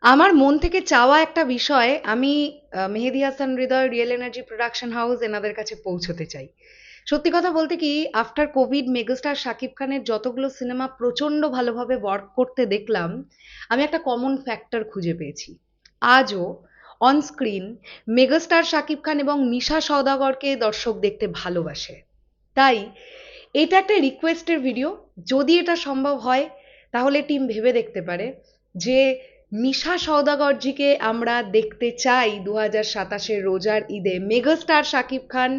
আমার মন থেকে চাওয়া একটা বিষয় আমি মেহেদী হাসান হৃদয়, রিয়েল এনার্জি প্রোডাকশন হাউস এনাদের কাছে পৌঁছতে চাই। সত্যি কথা বলতে কি, আফটার কোভিড মেগাস্টার শাকিব খানের যতগুলো সিনেমা প্রচন্ড ভালোভাবে ওয়ার্ক করতে দেখলাম, আমি একটা কমন ফ্যাক্টর খুঁজে পেয়েছি। আজও on screen megastar Shakib Khan এবং মিশা সওদাগরকে দর্শক দেখতে ভালোবাসে। তাই এটা একটা রিকোয়েস্টের ভিডিও। যদি এটা সম্ভব হয় তাহলে টিম ভেবে দেখতে পারে যে মিশা সওদাগরজিকে আমরা দেখতে চাই 2027-এর রোজার ঈদে মেগাস্টার শাকিব খান,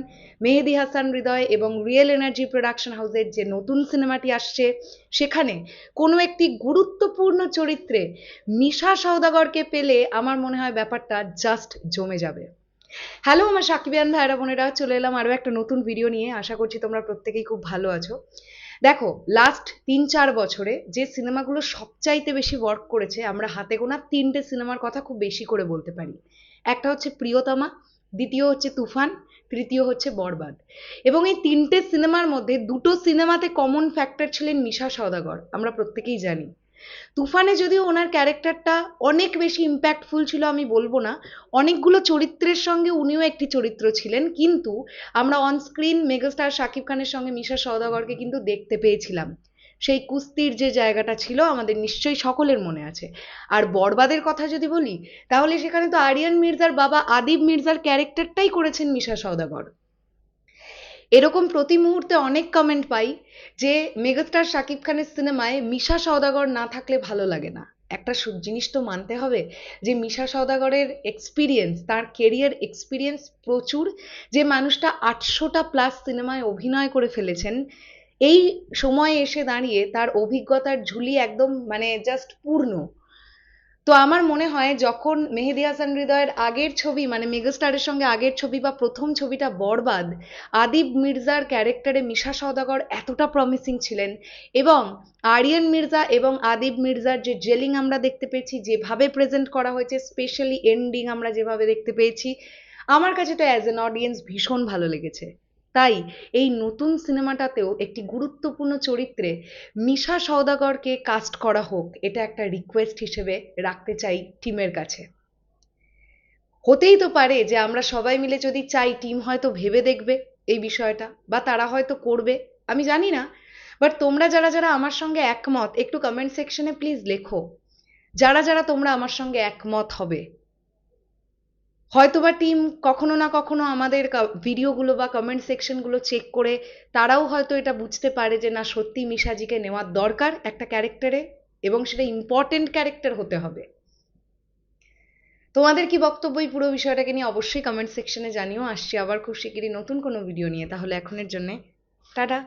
মেহেদী হাসান হৃদয় এবং রিয়েল এনার্জি প্রোডাকশন হাউসের যে নতুন সিনেমাটি আসছে সেখানে কোনো একটি গুরুত্বপূর্ণ চরিত্রে মিশা সওদাগরকে পেলে আমার মনে হয় ব্যাপারটা জাস্ট জমে যাবে। হ্যালো আমার সাকিবিয়ান ভাইরা বোনেরা, চলে এলাম আরও একটা নতুন ভিডিও নিয়ে। আশা করছি তোমরা প্রত্যেকেই খুব ভালো আছো। দেখো, লাস্ট 3-4 বছরে যে সিনেমাগুলো সবচাইতে বেশি ওয়ার্ক করেছে, আমরা হাতে গোনা 3টে সিনেমার কথা খুব বেশি করে বলতে পারি। একটা হচ্ছে প্রিয়তমা, দ্বিতীয় হচ্ছে তুফান, তৃতীয় হচ্ছে বরবাদ। এবং এই 3টে সিনেমার মধ্যে দুটো সিনেমাতে কমন ফ্যাক্টর ছিলেন মিশা সওদাগর, আমরা প্রত্যেকেই জানি। তুফানে যদিও ওনার ক্যারেক্টারটা অনেক বেশি ইম্প্যাক্টফুল ছিল আমি বলবো না, অনেকগুলো চরিত্রের সঙ্গে উনিও একটি চরিত্র ছিলেন, কিন্তু আমরা অন স্ক্রিন মেগাস্টার শাকিব খানের সঙ্গে মিশা সওদাগরকে কিন্তু দেখতে পেয়েছিলাম। সেই কুস্তির যে জায়গাটা ছিল আমাদের নিশ্চয়ই সকলের মনে আছে। আর বরবাদের কথা যদি বলি, তাহলে সেখানে তো আরিয়ান মির্জার বাবা আদিব মির্জার ক্যারেক্টারটাই করেছেন মিশা সওদাগর। এরকম প্রতি মুহূর্তে অনেক কমেন্ট পাই যে মেগাস্টার শাকিব খানের সিনেমায় মিশা সওদাগর না থাকলে ভালো লাগে না। একটা জিনিস তো মানতে হবে যে মিশা সওদাগরের এক্সপিরিয়েন্স, তার কেরিয়ার এক্সপিরিয়েন্স প্রচুর। যে মানুষটা 800টা প্লাস সিনেমায় অভিনয় করে ফেলেছেন, এই সময়ে এসে দাঁড়িয়ে তার অভিজ্ঞতার ঝুলি একদম মানে জাস্ট পূর্ণ। তো আমার মনে হয় যখন মেহেদী হাসান হৃদয়ের আগের ছবি মানে মেগাস্টারের সঙ্গে আগের ছবি বা প্রথম ছবিটা বরবাদ, আদিব মির্জার ক্যারেক্টারে মিশা সওদাগর এতটা প্রমিসিং ছিলেন, এবং আরিয়ান মির্জা এবং আদিব মির্জার যে জেলিং আমরা দেখতে পেয়েছি, যেভাবে প্রেজেন্ট করা হয়েছে, স্পেশালি এন্ডিং আমরা যেভাবে দেখতে পেয়েছি, আমার কাছে তো অ্যাজ এন অডিয়েন্স ভীষণ ভালো লেগেছে। তাই এই নতুন সিনেমাটাতেও একটি গুরুত্বপূর্ণ চরিত্রে মিশা সওদাগরকে কাস্ট করা হোক, এটা একটা রিকোয়েস্ট হিসেবে রাখতে চাই টিমের কাছে। হতেই তো পারে যে আমরা সবাই মিলে যদি চাই, টিম হয়তো ভেবে দেখবে এই বিষয়টা, বা তারা হয়তো করবে, আমি জানি না। বাট তোমরা যারা যারা আমার সঙ্গে একমত, একটু কমেন্ট সেকশনে প্লিজ লেখো যারা যারা তোমরা আমার সঙ্গে একমত হবে। হয়তোবা টিম কখনো না কখনো আমাদের ভিডিওগুলো বা কমেন্ট সেকশনগুলো চেক করে তারাও হয়তো এটা বুঝতে পারে যে না, সত্যি মিশাজিকে নেওয়ার দরকার একটা ক্যারেক্টারে, এবং সেটা ইম্পর্টেন্ট ক্যারেক্টার হতে হবে। তোমাদের কি বক্তব্য এই পুরো বিষয়টাকে নিয়ে অবশ্যই কমেন্ট সেকশনে জানিও। আসছি আবার খুব শিগগিরই নতুন কোনো ভিডিও নিয়ে। তাহলে এখনের জন্যে টাটা।